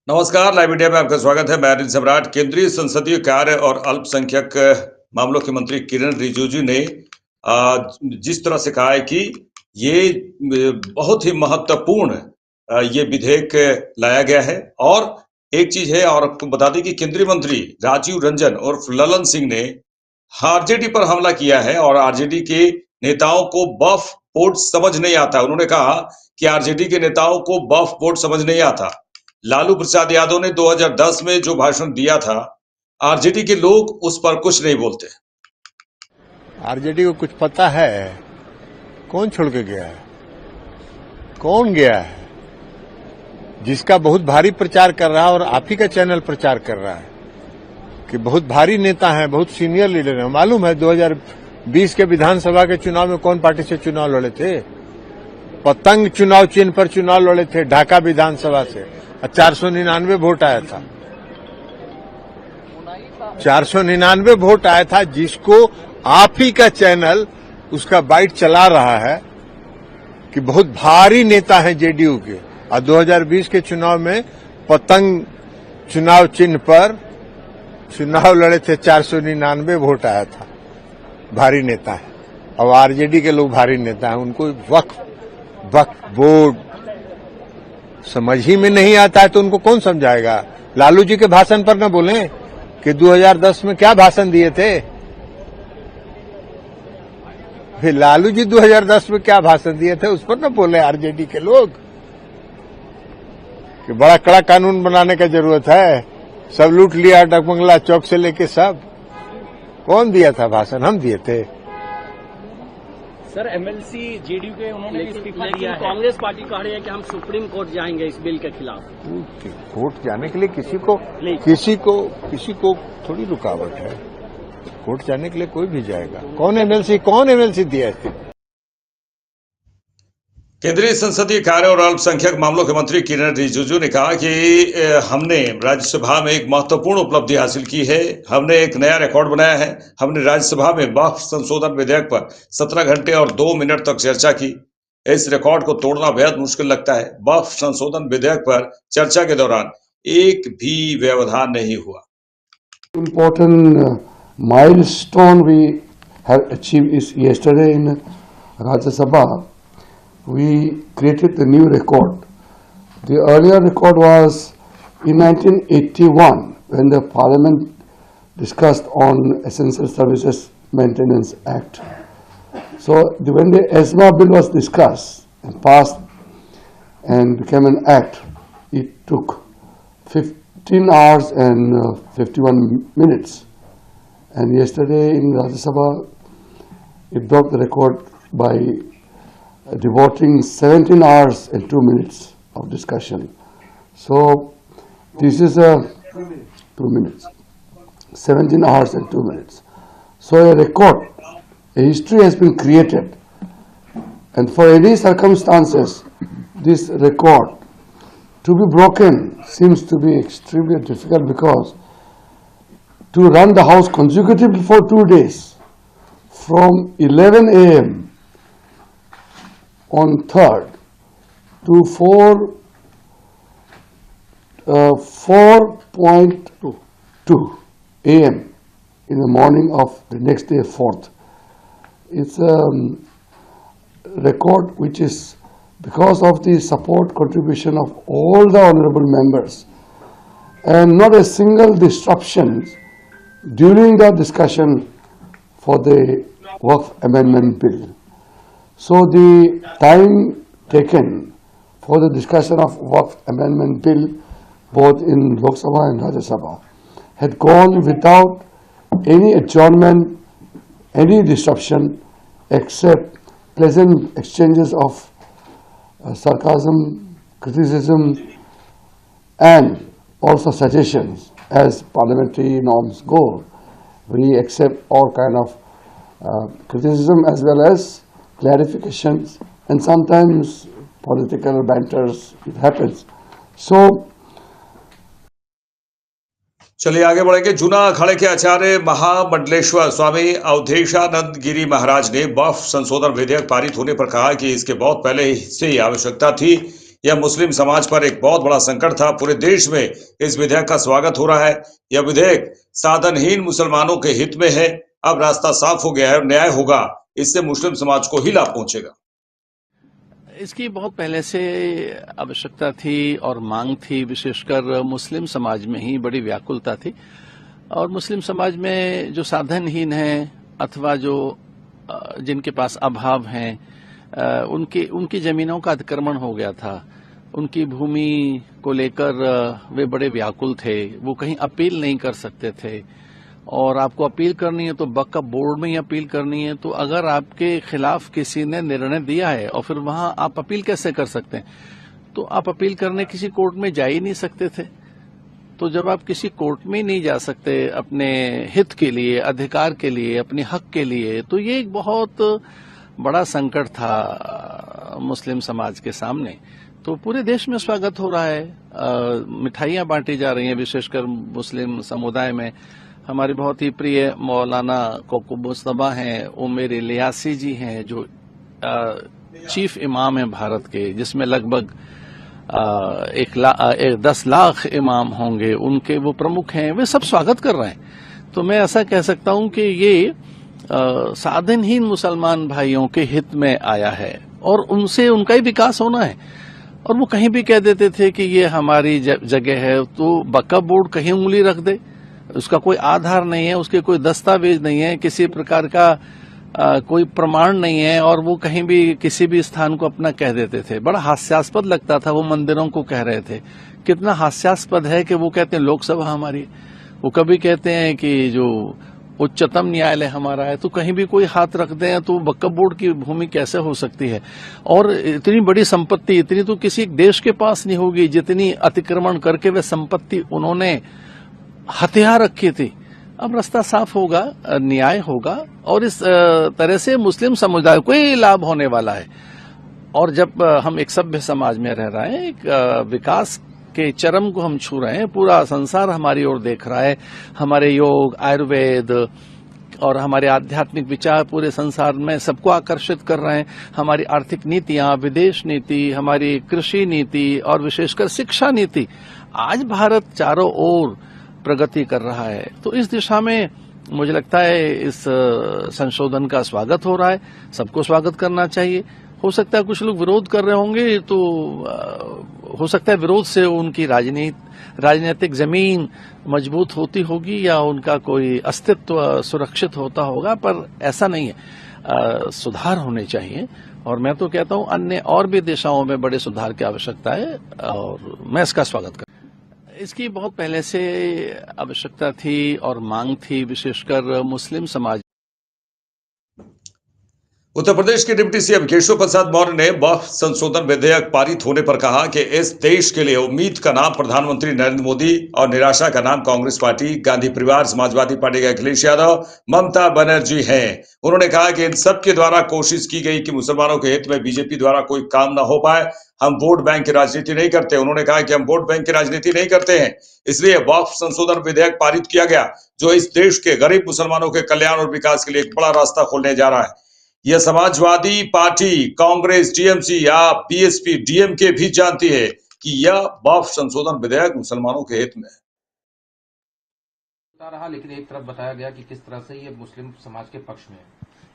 नमस्कार, live media में आपका स्वागत है। मैं अनिल सम्राट। केंद्रीय संसदीय कार्य और अल्पसंख्यक मामलों के मंत्री किरण रिजिजू ने जिस तरह से कहा है कि ये बहुत ही महत्वपूर्ण ये विधेयक लाया गया है। और एक चीज है, और आपको बता दें कि केंद्रीय मंत्री राजीव रंजन और ललन सिंह ने आरजेडी पर हमला किया है और आरजेडी के नेताओं को वक्फ बोर्ड समझ नहीं आता। उन्होंने कहा कि आरजेडी के नेताओं को वक्फ बोर्ड समझ नहीं आता। लालू प्रसाद यादव ने 2010 में जो भाषण दिया था, आरजेडी के लोग उस पर कुछ नहीं बोलते। आरजेडी को कुछ पता है? कौन छोड़ के गया है? कौन गया है? जिसका बहुत भारी प्रचार कर रहा है और आप ही का चैनल प्रचार कर रहा है कि बहुत भारी नेता हैं, बहुत सीनियर लीडर हैं। मालूम है 2020 के विधानसभा के चुनाव में कौन पार्टी से चुनाव लड़े थे? पतंग चुनाव चिन्ह पर चुनाव लड़े थे ढाका विधानसभा से, 499 वोट आया था। 499 वोट आया था, जिसको आप ही का चैनल उसका बाइट चला रहा है कि बहुत भारी नेता है जेडीयू के। और 2020 के चुनाव में पतंग चुनाव चिन्ह पर चुनाव लड़े थे, 499 वोट आया था। भारी नेता है। और आरजेडी के लोग भारी नेता हैं। उनको वक्फ बोर्ड समझ ही में नहीं आता है तो उनको कौन समझाएगा? लालू जी के भाषण पर न बोलें कि 2010 में क्या भाषण दिए थे। फिर लालू जी 2010 में क्या भाषण दिए थे उस पर न बोले आरजेडी के लोग कि बड़ा कड़ा कानून बनाने का जरूरत है, सब लूट लिया डकबंगला चौक से लेके सब। कौन दिया था भाषण? हम दिए थे। सर, एमएलसी जेडीयू के उन्होंने इस्तीफा दिया है। कांग्रेस पार्टी कह रही है कि हम सुप्रीम कोर्ट जाएंगे इस बिल के खिलाफ। कोर्ट जाने के लिए किसी को थोड़ी रुकावट है। कोर्ट जाने के लिए कोई भी जाएगा। कौन एमएलसी दिया इस्तीफा? केंद्रीय संसदीय कार्य और अल्पसंख्यक मामलों के मंत्री किरण रिजिजू ने कहा कि हमने राज्यसभा में एक महत्वपूर्ण उपलब्धि हासिल की है। हमने एक नया रिकॉर्ड बनाया है। हमने राज्यसभा में वक्फ संशोधन विधेयक पर 17 घंटे और 2 मिनट तक चर्चा की। इस रिकॉर्ड को तोड़ना बेहद मुश्किल लगता है। वक्फ संशोधन विधेयक पर चर्चा के दौरान एक भी व्यवधान नहीं हुआ। Important milestone we have achieved is yesterday in Rajya Sabha. We created the new record. The earlier record was in 1981 when the Parliament discussed on Essential Services Maintenance Act. So when the ESMA bill was discussed and passed and became an act, it took 15 hours and 51 minutes. And yesterday in Rajya Sabha, it broke the record by devoting 17 hours and 2 minutes of discussion. So this is 2 minutes, 17 hours and 2 minutes. So a record, a history has been created. And for any circumstances, this record to be broken seems to be extremely difficult, because to run the House consecutively for 2 days from 11 a.m. on 3rd to 4:02 a.m. in the morning of the next day, 4th. It's a record which is because of the support contribution of all the honorable members, and not a single disruption during the discussion for the Waqf Amendment Bill. So the time taken for the discussion of Waqf Amendment Bill, both in Lok Sabha and Rajya Sabha, had gone without any adjournment, any disruption, except pleasant exchanges of sarcasm, criticism, and also suggestions. As parliamentary norms go, we accept all kind of criticism as well as clarifications, and sometimes political banters, it happens. So चलिए आगे बढ़ेंगे। जूना अखाड़े के आचार्य महामंडलेश्वर स्वामी अवधेशानंद गिरी महाराज ने वक्फ संशोधन विधेयक पारित होने पर कहा कि इसके बहुत पहले से आवश्यकता थी। यह मुस्लिम समाज पर एक बहुत बड़ा संकट था। पूरे देश में इस विधेयक का स्वागत हो रहा है। यह विधेयक साधनहीन मुसलमानों के हित में है। अब रास्ता साफ हो गया है और न्याय होगा। इससे मुस्लिम समाज को ही लाभ पहुंचेगा। इसकी बहुत पहले से आवश्यकता थी और मांग थी, विशेषकर मुस्लिम समाज में ही बड़ी व्याकुलता थी। और मुस्लिम समाज में जो साधनहीन हैं अथवा जो जिनके पास अभाव हैं, उनकी जमीनों का अतिक्रमण हो गया था। उनकी भूमि को लेकर वे बड़े व्याकुल थे। वो कहीं अपील नहीं कर सकते थे, और आपको अपील करनी है तो वक्फ बोर्ड में ही अपील करनी है। तो अगर आपके खिलाफ किसी ने निर्णय दिया है और फिर वहां आप अपील कैसे कर सकते हैं? तो आप अपील करने किसी कोर्ट में जा ही नहीं सकते थे। तो जब आप किसी कोर्ट में नहीं जा सकते अपने हित के लिए, अधिकार के लिए, अपने हक के लिए, तो ये एक बहुत बड़ा संकट था मुस्लिम समाज के सामने। तो पूरे देश में स्वागत हो रहा है। मिठाइयां बांटी जा रही हैं, विशेषकर मुस्लिम समुदाय में। हमारे बहुत ही प्रिय मौलाना कोकब मुस्तफा हैं, उमेर इलियासी जी हैं, जो चीफ इमाम हैं भारत के, जिसमें लगभग 10 लाख इमाम होंगे, उनके वो प्रमुख हैं। वे सब स्वागत कर रहे हैं। तो मैं ऐसा कह सकता हूं कि ये साधनहीन मुसलमान भाइयों के हित में आया है और उनसे उनका ही विकास होना है। और वो कहीं भी कह देते थे कि ये हमारी जगह है, तो वक्फ बोर्ड कहीं उंगली रख दे, उसका कोई आधार नहीं है, उसके कोई दस्तावेज नहीं है, किसी प्रकार का कोई प्रमाण नहीं है, और वो कहीं भी किसी भी स्थान को अपना कह देते थे। बड़ा हास्यास्पद लगता था। वो मंदिरों को कह रहे थे। कितना हास्यास्पद है कि वो कहते हैं लोकसभा हमारी, वो कभी कहते हैं कि जो उच्चतम न्यायालय हमारा है, तो कहीं भी कोई हाथ रख दें तो वक्फ बोर्ड की भूमि कैसे हो सकती है? और इतनी बड़ी संपत्ति, इतनी तो किसी देश के पास नहीं होगी जितनी अतिक्रमण करके वे संपत्ति उन्होंने हथियार रखी थी। अब रास्ता साफ होगा, न्याय होगा, और इस तरह से मुस्लिम समुदाय को ही लाभ होने वाला है। और जब हम एक सभ्य समाज में रह रहे हैं, एक विकास के चरम को हम छू रहे हैं, पूरा संसार हमारी ओर देख रहा है। हमारे योग, आयुर्वेद और हमारे आध्यात्मिक विचार पूरे संसार में सबको आकर्षित कर रहे हैं। हमारी आर्थिक नीतियां, विदेश नीति, हमारी कृषि नीति और विशेषकर शिक्षा नीति, आज भारत चारों ओर प्रगति कर रहा है। तो इस दिशा में मुझे लगता है इस संशोधन का स्वागत हो रहा है। सबको स्वागत करना चाहिए। हो सकता है कुछ लोग विरोध कर रहे होंगे, तो हो सकता है विरोध से उनकी राजनीतिक जमीन मजबूत होती होगी या उनका कोई अस्तित्व सुरक्षित होता होगा, पर ऐसा नहीं है। सुधार होने चाहिए, और मैं तो कहता हूं अन्य और भी दिशाओं में बड़े सुधार की आवश्यकता है, और मैं इसका स्वागत करता हूं। इसकी बहुत पहले से आवश्यकता थी और मांग थी, विशेषकर मुस्लिम समाज। उत्तर प्रदेश के डिप्टी सीएम केशव प्रसाद मौर्य ने वक्फ संशोधन विधेयक पारित होने पर कहा कि इस देश के लिए उम्मीद का नाम प्रधानमंत्री नरेंद्र मोदी और निराशा का नाम कांग्रेस पार्टी, गांधी परिवार, समाजवादी पार्टी के अखिलेश यादव, ममता बनर्जी हैं। उन्होंने कहा कि इन सब के द्वारा कोशिश की गई कि मुसलमानों के हित में बीजेपी द्वारा कोई काम न हो पाए। हम वोट बैंक की राजनीति नहीं करते। उन्होंने कहा कि हम वोट बैंक की राजनीति नहीं करते हैं, इसलिए वक्फ संशोधन विधेयक पारित किया गया, जो इस देश के गरीब मुसलमानों के कल्याण और विकास के लिए एक बड़ा रास्ता खोलने जा रहा है। यह समाजवादी पार्टी, कांग्रेस, टीएमसी या बीएसपी, डीएमके भी जानती है कि यह वक्फ संशोधन विधेयक मुसलमानों के हित में रहा, लेकिन एक तरफ बताया गया कि किस तरह से ये मुस्लिम समाज के पक्ष में है।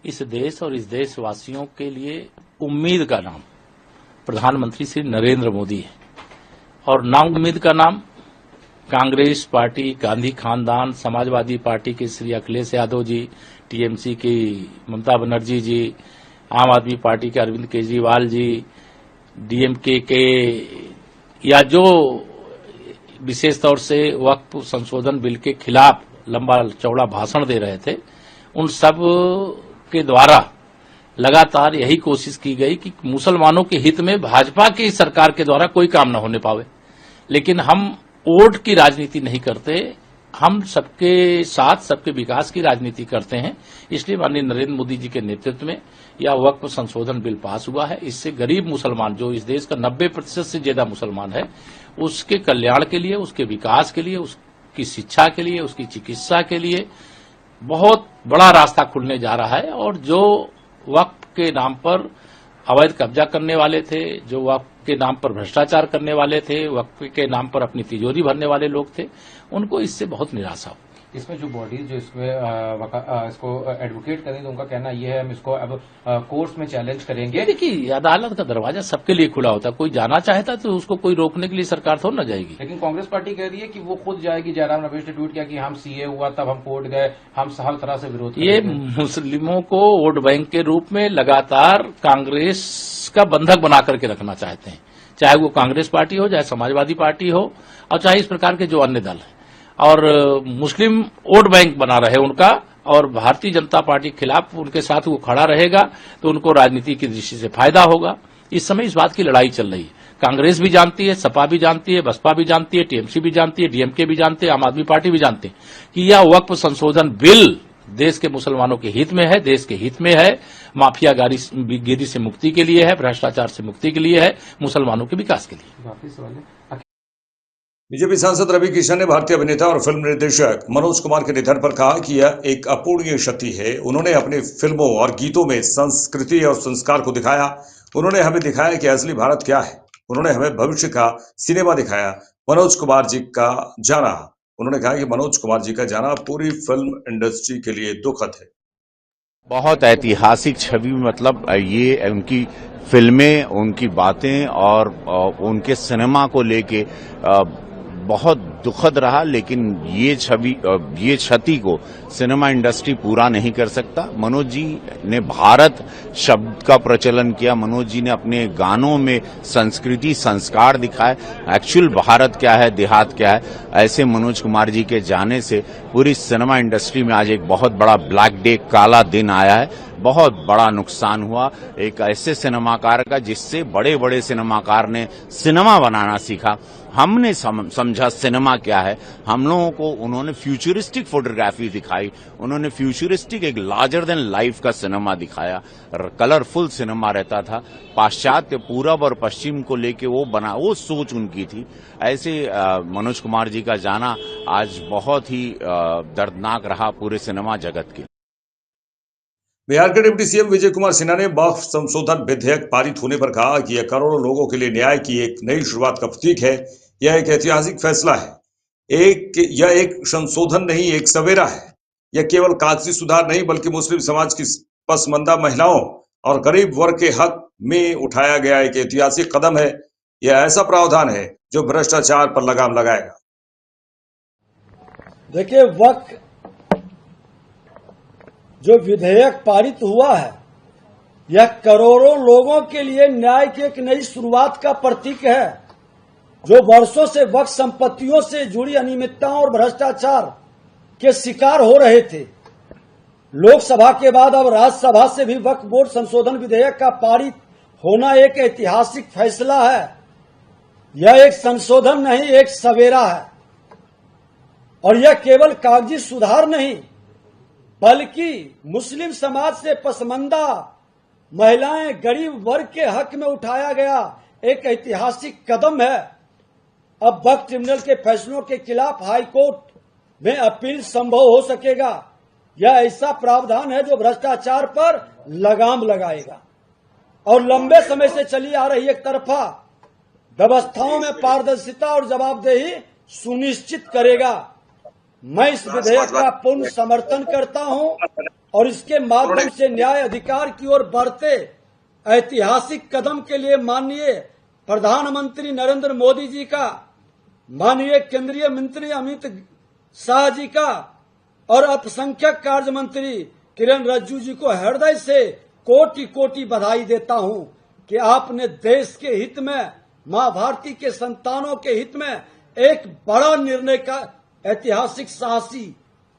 इस देश और इस देशवासियों के लिए उम्मीद का नाम प्रधानमंत्री श्री नरेंद्र मोदी है, और नाउम्मीद का नाम कांग्रेस पार्टी, गांधी खानदान, समाजवादी पार्टी के श्री अखिलेश यादव जी, टीएमसी की ममता बनर्जी जी, आम आदमी पार्टी के अरविंद केजरीवाल जी, डीएमके के या जो विशेष तौर से वक्फ संशोधन बिल के खिलाफ लंबा चौड़ा भाषण दे रहे थे, उन सब के द्वारा लगातार यही कोशिश की गई कि मुसलमानों के हित में भाजपा की सरकार के द्वारा कोई काम न होने पावे। लेकिन हम वोट की राजनीति नहीं करते, हम सबके साथ सबके विकास की राजनीति करते हैं। इसलिए माननीय नरेंद्र मोदी जी के नेतृत्व में यह वक्फ संशोधन बिल पास हुआ है। इससे गरीब मुसलमान, जो इस देश का 90% से ज्यादा मुसलमान है, उसके कल्याण के लिए, उसके विकास के लिए, उसकी शिक्षा के लिए, उसकी चिकित्सा के लिए बहुत बड़ा रास्ता खुलने जा रहा है। और जो वक्फ के नाम पर अवैध कब्जा करने वाले थे, जो वक्फ के नाम पर भ्रष्टाचार करने वाले थे, वक्फ के नाम पर अपनी तिजोरी भरने वाले लोग थे, उनको इससे बहुत निराशा हुई। इसमें जो बॉडी जो इसको एडवोकेट करें, तो उनका कहना यह है हम इसको अब कोर्ट में चैलेंज करेंगे। देखिए, अदालत का दरवाजा सबके लिए खुला होता है, कोई जाना चाहता तो उसको कोई रोकने के लिए सरकार थोड़ा न जाएगी। लेकिन कांग्रेस पार्टी कह रही है कि वो खुद जाएगी। जयराम रमेश ने ट्वीट किया कि हम सीए हुआ तब हम कोर्ट गए, हम हर तरह से विरोध ये मुस्लिमों को वोट बैंक के रूप में लगातार कांग्रेस का बंधक बना करके रखना चाहते हैं, चाहे वो कांग्रेस पार्टी हो, चाहे समाजवादी पार्टी हो, और चाहे इस प्रकार के जो अन्य दल हैं। और मुस्लिम वोट बैंक बना रहे उनका, और भारतीय जनता पार्टी के खिलाफ उनके साथ वो खड़ा रहेगा तो उनको राजनीति की दृष्टि से फायदा होगा। इस समय इस बात की लड़ाई चल रही है। कांग्रेस भी जानती है, सपा भी जानती है, बसपा भी जानती है, टीएमसी भी जानती है, डीएमके भी जानते हैं, आम आदमी पार्टी भी जानते हैं कि यह वक्फ संशोधन बिल देश के मुसलमानों के हित में है, देश के हित में है, माफियागिरी से मुक्ति के लिए है, भ्रष्टाचार से मुक्ति के लिए है, मुसलमानों के विकास के लिए। बीजेपी सांसद रवि किशन ने भारतीय अभिनेता और फिल्म निर्देशक मनोज कुमार के निधन पर कहा कि यह एक अपूरणीय क्षति है। उन्होंने अपनी फिल्मों और गीतों में संस्कृति और संस्कार को दिखाया। उन्होंने हमें दिखाया कि असली भारत क्या है। उन्होंने हमें भविष्य का सिनेमा दिखाया। मनोज कुमार जी का जाना, उन्होंने कहा कि मनोज कुमार जी का जाना पूरी फिल्म इंडस्ट्री के लिए दुखद है। बहुत ऐतिहासिक छवि, मतलब ये उनकी फिल्में, उनकी बातें और उनके सिनेमा को लेके बहुत दुखद रहा। लेकिन ये छवि, ये क्षति को सिनेमा इंडस्ट्री पूरा नहीं कर सकता। मनोज जी ने भारत शब्द का प्रचलन किया। मनोज जी ने अपने गानों में संस्कृति, संस्कार दिखाए। एक्चुअल भारत क्या है, देहात क्या है, ऐसे मनोज कुमार जी के जाने से पूरी सिनेमा इंडस्ट्री में आज एक बहुत बड़ा ब्लैक डे, काला दिन आया है। बहुत बड़ा नुकसान हुआ एक ऐसे सिनेमाकार का जिससे बड़े बड़े सिनेमाकार ने सिनेमा बनाना सीखा। हमने समझा सिनेमा क्या है। हम लोगों को उन्होंने फ्यूचरिस्टिक फोटोग्राफी दिखाई, उन्होंने फ्यूचरिस्टिक एक लार्जर देन लाइफ का सिनेमा दिखाया। कलरफुल सिनेमा रहता था, पाश्चात्य पूरब और पश्चिम को लेके वो सोच उनकी थी। ऐसे मनोज कुमार जी का जाना आज बहुत ही दर्दनाक रहा पूरे सिनेमा जगत के। बिहार के डिप्टी सीएम विजय कुमार सिन्हा ने वक्फ संशोधन विधेयक पारित होने पर कहा कि यह करोड़ों लोगों के लिए न्याय की एक नई शुरुआत का प्रतीक है। यह एक ऐतिहासिक फैसला है। यह एक संशोधन नहीं, एक सवेरा है। यह केवल कागजी सुधार नहीं, बल्कि मुस्लिम समाज की पसमानदा महिलाओं और गरीब वर्ग के हक में उठाया गया एक ऐतिहासिक कदम है। यह ऐसा प्रावधान है जो भ्रष्टाचार पर लगाम लगाएगा। देखिए, वक्फ जो विधेयक पारित हुआ है, यह करोड़ों लोगों के लिए न्याय की एक नई शुरुआत का प्रतीक है। जो वर्षों से वक्फ संपत्तियों से जुड़ी अनियमितताओं और भ्रष्टाचार के शिकार हो रहे थे, लोकसभा के बाद अब राज्यसभा से भी वक्फ बोर्ड संशोधन विधेयक का पारित होना एक ऐतिहासिक फैसला है। यह एक संशोधन नहीं, एक सवेरा है। और यह केवल कागजी सुधार नहीं, बल्कि मुस्लिम समाज से पसमानदा महिलाएं, गरीब वर्ग के हक में उठाया गया एक ऐतिहासिक कदम है। अब वक्फ ट्रिब्यूनल के फैसलों के खिलाफ हाई कोर्ट में अपील संभव हो सकेगा। यह ऐसा प्रावधान है जो भ्रष्टाचार पर लगाम लगाएगा और लंबे समय से चली आ रही एक तरफा व्यवस्थाओं में पारदर्शिता और जवाबदेही सुनिश्चित करेगा। मैं इस विधेयक का पूर्ण समर्थन करता हूं और इसके माध्यम से न्याय अधिकार की ओर बढ़ते ऐतिहासिक कदम के लिए माननीय प्रधानमंत्री नरेंद्र मोदी जी का, माननीय केंद्रीय मंत्री अमित शाह जी का और अल्पसंख्यक कार्य मंत्री किरेन रिजिजू जी को हृदय से कोटि कोटि बधाई देता हूं कि आपने देश के हित में, मां भारती के संतानों के हित में एक बड़ा निर्णय का ऐतिहासिक साहसी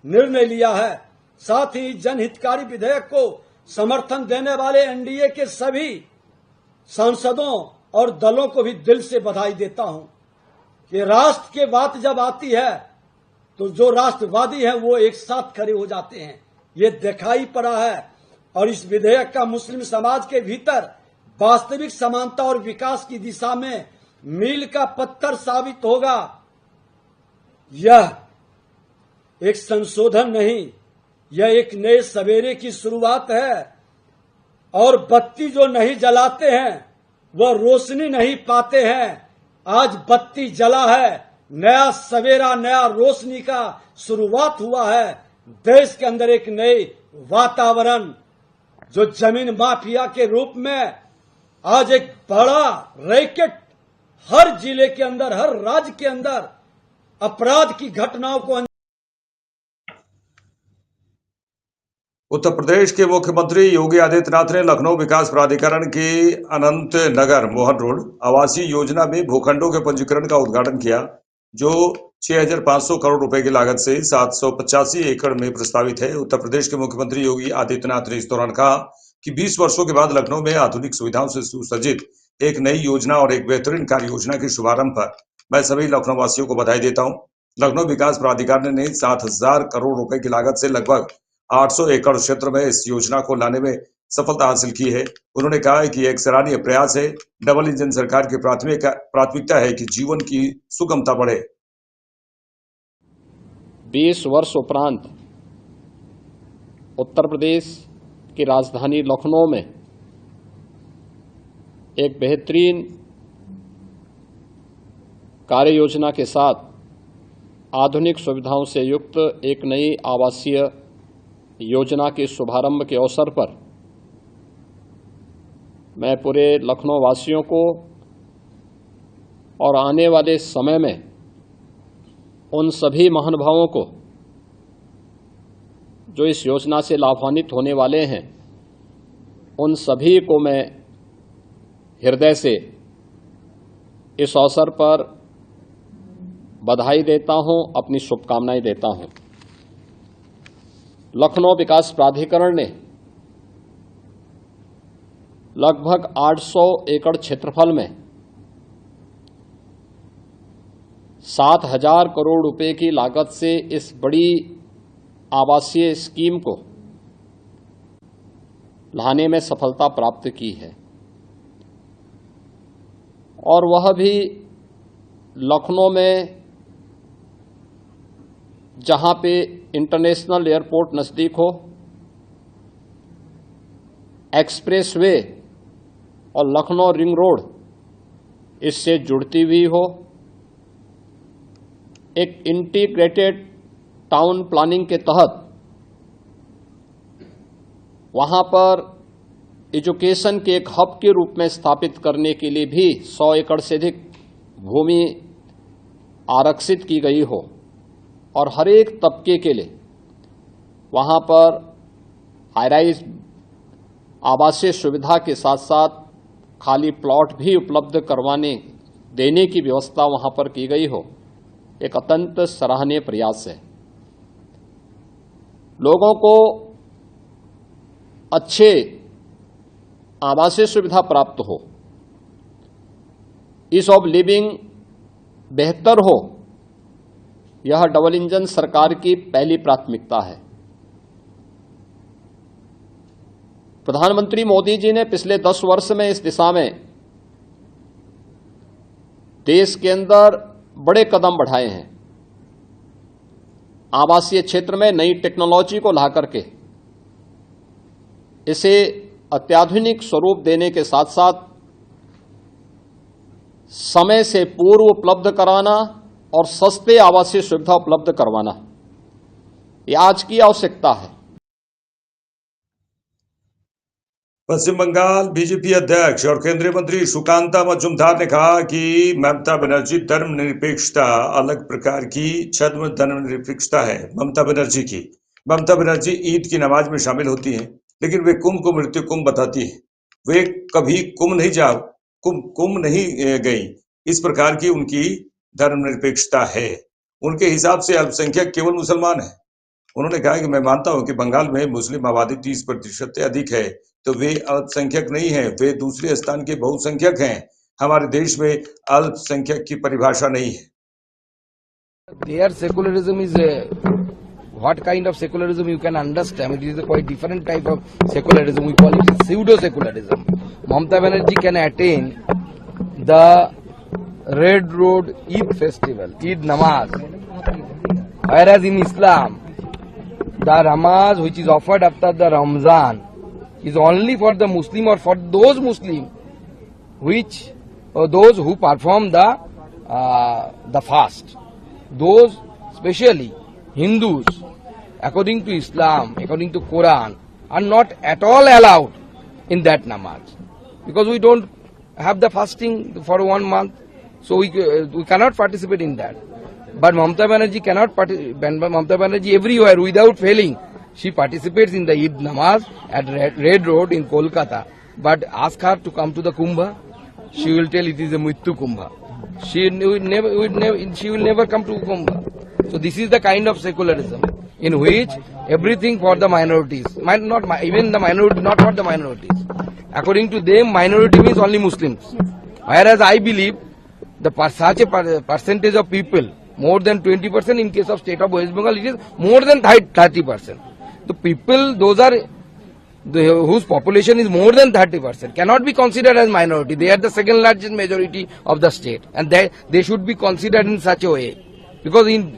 निर्णय लिया है। साथ ही जनहितकारी विधेयक को समर्थन देने वाले एनडीए के सभी सांसदों और दलों को भी दिल से बधाई देता हूं कि राष्ट्र की बात जब आती है तो जो राष्ट्रवादी है वो एक साथ खड़े हो जाते हैं। ये दिखाई पड़ा है और इस विधेयक का मुस्लिम समाज के भीतर वास्तविक समानता और विकास की दिशा में मील का पत्थर साबित होगा। यह एक संशोधन नहीं, यह एक नए सवेरे की शुरुआत है। और बत्ती जो नहीं जलाते हैं वह रोशनी नहीं पाते हैं। आज बत्ती जला है, नया सवेरा, नया रोशनी का शुरुआत हुआ है। देश के अंदर एक नई वातावरण जो जमीन माफिया के रूप में आज एक बड़ा रैकेट हर जिले के अंदर, हर राज्य के अंदर अपराध की घटनाओं को। उत्तर प्रदेश के मुख्यमंत्री योगी आदित्यनाथ ने लखनऊ विकास प्राधिकरण की अनंत नगर मोहन रोड आवासीय योजना में भूखंडों के पंजीकरण का उद्घाटन किया, जो 6,500 करोड़ रुपए की लागत से 785 एकड़ में प्रस्तावित है। उत्तर प्रदेश के मुख्यमंत्री योगी आदित्यनाथ ने इस दौरान कहा कि 20 वर्षों के बाद लखनऊ में आधुनिक सुविधाओं से सुसज्जित एक नई योजना और एक बेहतरीन कार्य योजना के शुभारंभ पर मैं सभी लखनऊ वासियों को बधाई देता हूं। लखनऊ विकास प्राधिकरण ने 7,000 करोड़ रुपए की लागत से लगभग 800 एकड़ क्षेत्र में इस योजना को लाने में सफलता हासिल की है। उन्होंने कहा है कि एक सराहनीय प्रयास है। डबल इंजन सरकार की प्राथमिकता है कि जीवन की सुगमता बढ़े। 20 वर्ष उपरांत उत्तर प्रदेश की राजधानी लखनऊ में एक बेहतरीन कार्य योजना के साथ आधुनिक सुविधाओं से युक्त एक नई आवासीय योजना के शुभारंभ के अवसर पर मैं पूरे लखनऊ वासियों को और आने वाले समय में उन सभी महानुभावों को जो इस योजना से लाभान्वित होने वाले हैं, उन सभी को मैं हृदय से इस अवसर पर बधाई देता हूं, अपनी शुभकामनाएं देता हूं। लखनऊ विकास प्राधिकरण ने लगभग 800 एकड़ क्षेत्रफल में 7,000 करोड़ रुपए की लागत से इस बड़ी आवासीय स्कीम को लाने में सफलता प्राप्त की है, और वह भी लखनऊ में जहां पे इंटरनेशनल एयरपोर्ट नज़दीक हो, एक्सप्रेसवे और लखनऊ रिंग रोड इससे जुड़ती हुई हो, एक इंटीग्रेटेड टाउन प्लानिंग के तहत वहां पर एजुकेशन के एक हब के रूप में स्थापित करने के लिए भी 100 एकड़ से अधिक भूमि आरक्षित की गई हो, और हर एक तबके के लिए वहां पर हाईराइज आवासीय सुविधा के साथ साथ खाली प्लॉट भी उपलब्ध करवाने देने की व्यवस्था वहां पर की गई हो, एक अत्यंत सराहनीय प्रयास है। लोगों को अच्छे आवासीय सुविधा प्राप्त हो, ईज ऑफ लिविंग बेहतर हो, यह डबल इंजन सरकार की पहली प्राथमिकता है। प्रधानमंत्री मोदी जी ने पिछले 10 वर्ष में इस दिशा में देश के अंदर बड़े कदम बढ़ाए हैं। आवासीय क्षेत्र में नई टेक्नोलॉजी को ला करके इसे अत्याधुनिक स्वरूप देने के साथ साथ समय से पूर्व उपलब्ध कराना और सस्ते आवासीय सुविधा उपलब्ध करवाना, यह आज की आवश्यकता है। पश्चिम बंगाल बीजेपी अध्यक्ष और केंद्रीय मंत्री सुकांता मजूमदार ने कहा कि ममता बनर्जी धर्मनिरपेक्षता अलग प्रकार की छद्म धर्मनिरपेक्षता है। ममता बनर्जी ईद की नमाज में शामिल होती हैं, लेकिन वे कुंभ को मृत्यु कुंभ बताती हैं। वे कभी कुंभ नहीं गई। इस प्रकार की उनकी धर्मनिरपेक्षता है। उनके हिसाब से अल्पसंख्यक केवल मुसलमान है। उन्होंने कहा कि मैं मानता हूं कि बंगाल में मुस्लिम आबादी 30% से अधिक है, तो वे अल्पसंख्यक नहीं है, वे दूसरे स्थान के बहुसंख्यक हैं। हमारे देश में अल्पसंख्यक की परिभाषा नहीं है। Their secularism is what kind of secularism you can understand. It is a quite different type of secularism. We call it pseudo-secularism. Mamata Banerjee can attain the Red Road Eid festival, Eid Namaz. Whereas in Islam, the Namaz which is offered after the Ramzan is only for the Muslim or for those Muslim which those who perform the fast. Those especially Hindus, according to Islam, according to Quran, are not at all allowed in that namaz, because we don't have the fasting for 1 month, so we cannot participate in that. But Mamata Banerjee cannot participate. Mamata Banerjee everywhere without failing, she participates in the Eid namaz at Red Road in Kolkata. But ask her to come to the Kumbh, she will tell it is a Mrityu Kumbh. She will never come to Kumbh. So this is the kind of secularism in which everything for the minorities, not even the minority, not for the minorities. According to them, minority means only Muslims. Whereas I believe such a percentage of people, more than 20%, in case of state of West Bengal, it is more than 30%. The people, those are whose population is more than 30%, cannot be considered as minority. They are the second largest majority of the state, and they should be considered in such a way. Because in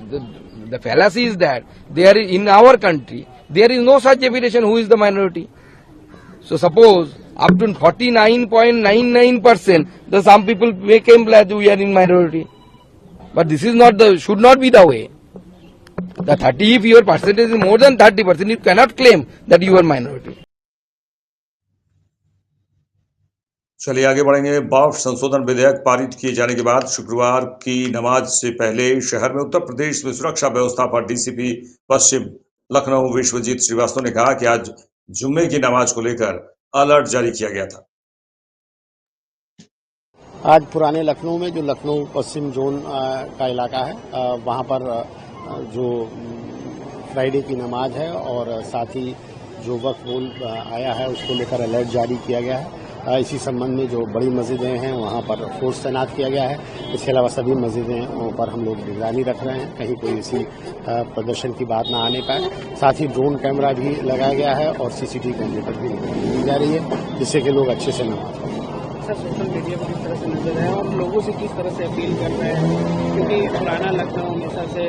the fallacy is that there in our country there is no such definition who is the minority. So suppose up to 49.99%, some people may claim that we are in minority, but this is not should not be the way. The 30, if your percentage is more than 30%, you cannot claim that you are minority. चलिए आगे बढ़ेंगे। बाफ संशोधन विधेयक पारित किए जाने के बाद शुक्रवार की नमाज से पहले शहर में उत्तर प्रदेश में सुरक्षा व्यवस्था पर डीसीपी पश्चिम लखनऊ विश्वजीत श्रीवास्तव ने कहा कि आज जुम्मे की नमाज को लेकर अलर्ट जारी किया गया था। आज पुराने लखनऊ में जो लखनऊ पश्चिम जोन का इलाका है, वहां पर जो फ्राइडे की नमाज है और साथ ही जो वक्फ बोल आया है उसको लेकर अलर्ट जारी किया गया है। इसी संबंध में जो बड़ी मस्जिदें हैं वहां पर फोर्स तैनात किया गया है। इसके अलावा सभी मस्जिदें पर हम लोग निगरानी रख रहे हैं, कहीं कोई इसी प्रदर्शन की बात ना आने पाए। साथ ही ड्रोन कैमरा भी लगाया गया है और सीसीटीवी कैमरे पर भी निगरानी की जा रही है, जिससे कि लोग अच्छे से नमाज पढ़ें। सर, सोशल मीडिया पर किस तरह से नजर है और लोगों से किस तरह से अपील कर रहे हैं, क्योंकि पुराना लखनऊ हमेशा से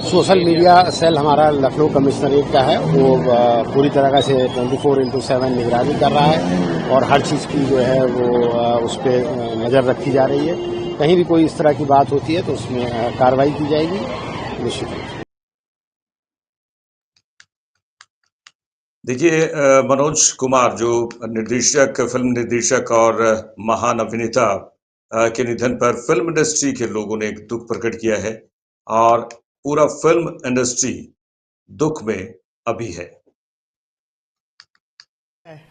सोशल मीडिया सेल हमारा लखनऊ कमिश्नरेट का है, वो पूरी तरह से 24/7 निगरानी कर रहा है और हर चीज की जो है वो उस पर नजर रखी जा रही है। कहीं भी कोई इस तरह की बात होती है तो उसमें कार्रवाई की जाएगी निश्चित रूप से। देखिए, मनोज कुमार जो निर्देशक, फिल्म निर्देशक और महान अभिनेता के निधन पर फिल्म इंडस्ट्री के लोगों ने एक दुख प्रकट किया है और पूरा फिल्म इंडस्ट्री दुख में अभी है।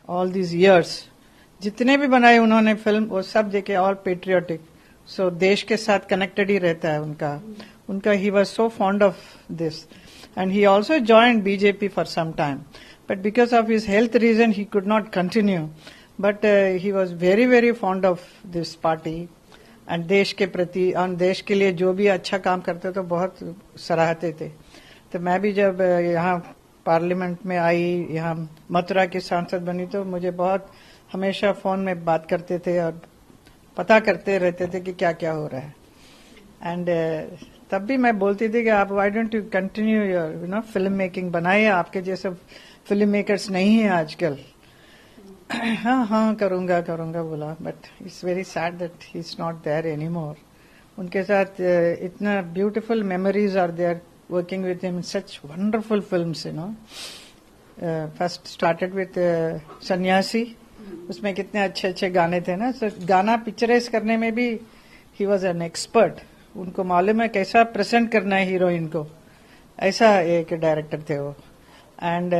ऑल दीज इयर्स जितने भी बनाए उन्होंने फिल्म, वो सब देखे ऑल पेट्रियोटिक, सो देश के साथ कनेक्टेड ही रहता है उनका he was so fond of this and he also joined BJP for some time, but because of his health reason he could not continue, but he was very very fond of this party and देश के प्रति और देश के लिए जो भी अच्छा काम करते तो बहुत सराहते थे। तो मैं भी जब यहाँ पार्लियामेंट में आई, यहाँ मथुरा की सांसद बनी, तो मुझे बहुत हमेशा फोन में बात करते थे और पता करते रहते थे कि क्या क्या हो रहा है। एंड तब भी मैं बोलती थी कि आप why don't you continue your film making, बनाइए, आपके जैसे फिल्म मेकर्स नहीं है आजकल। हाँ करूंगा बोला, but it's very sad that he is not there any more. उनके साथ इतना beautiful memories are there working with him in such wonderful films, first started with Sanyasi, उसमें कितने अच्छे अच्छे गाने थे ना। गाना पिक्चराइज करने में भी ही वॉज एन एक्सपर्ट, उनको मालूम है कैसा प्रेजेंट करना है हीरोइन को, ऐसा एक डायरेक्टर थे वो। एंड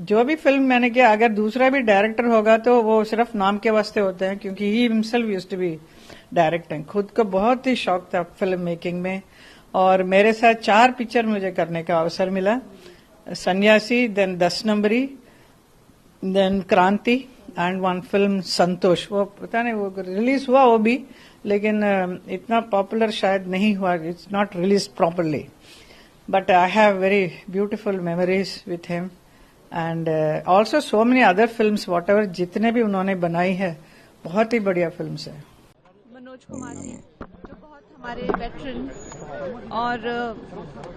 जो भी फिल्म मैंने किया, अगर दूसरा भी डायरेक्टर होगा तो वो सिर्फ नाम के वास्ते होते हैं, क्योंकि he himself used to be directing. खुद को बहुत ही शौक था फिल्म मेकिंग में, और मेरे साथ 4 पिक्चर मुझे करने का अवसर मिला, सन्यासी, देन 10 नंबरी, देन क्रांति एंड 1 फिल्म संतोष। वो पता नहीं वो रिलीज हुआ वो भी, लेकिन इतना पॉपुलर शायद नहीं हुआ, it's not release properly, but I have very beautiful memories with him and also so many other films, whatever जितने भी उन्होंने बनाई है, बहुत ही बढ़िया फिल्म्स है। मनोज कुमार जी जो बहुत हमारे वेटरन और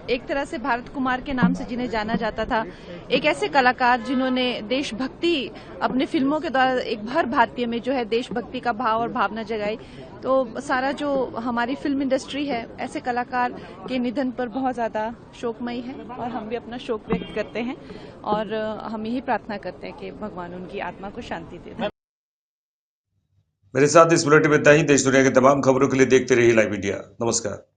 एक तरह से भारत कुमार के नाम से जिन्हें जाना जाता था, एक ऐसे कलाकार जिन्होंने देशभक्ति अपने फिल्मों के द्वारा एक हर भारतीय में जो है देशभक्ति का भाव और भावना जगाई। तो सारा जो हमारी फिल्म इंडस्ट्री है ऐसे कलाकार के निधन पर बहुत ज्यादा शोकमयी है और हम भी अपना शोक व्यक्त करते हैं और हम यही प्रार्थना करते हैं कि भगवान उनकी आत्मा को शांति दे। मेरे साथ इस बुलेटिन में इतना ही। देश दुनिया की तमाम खबरों के लिए देखते रहिए लाइव इंडिया। नमस्कार।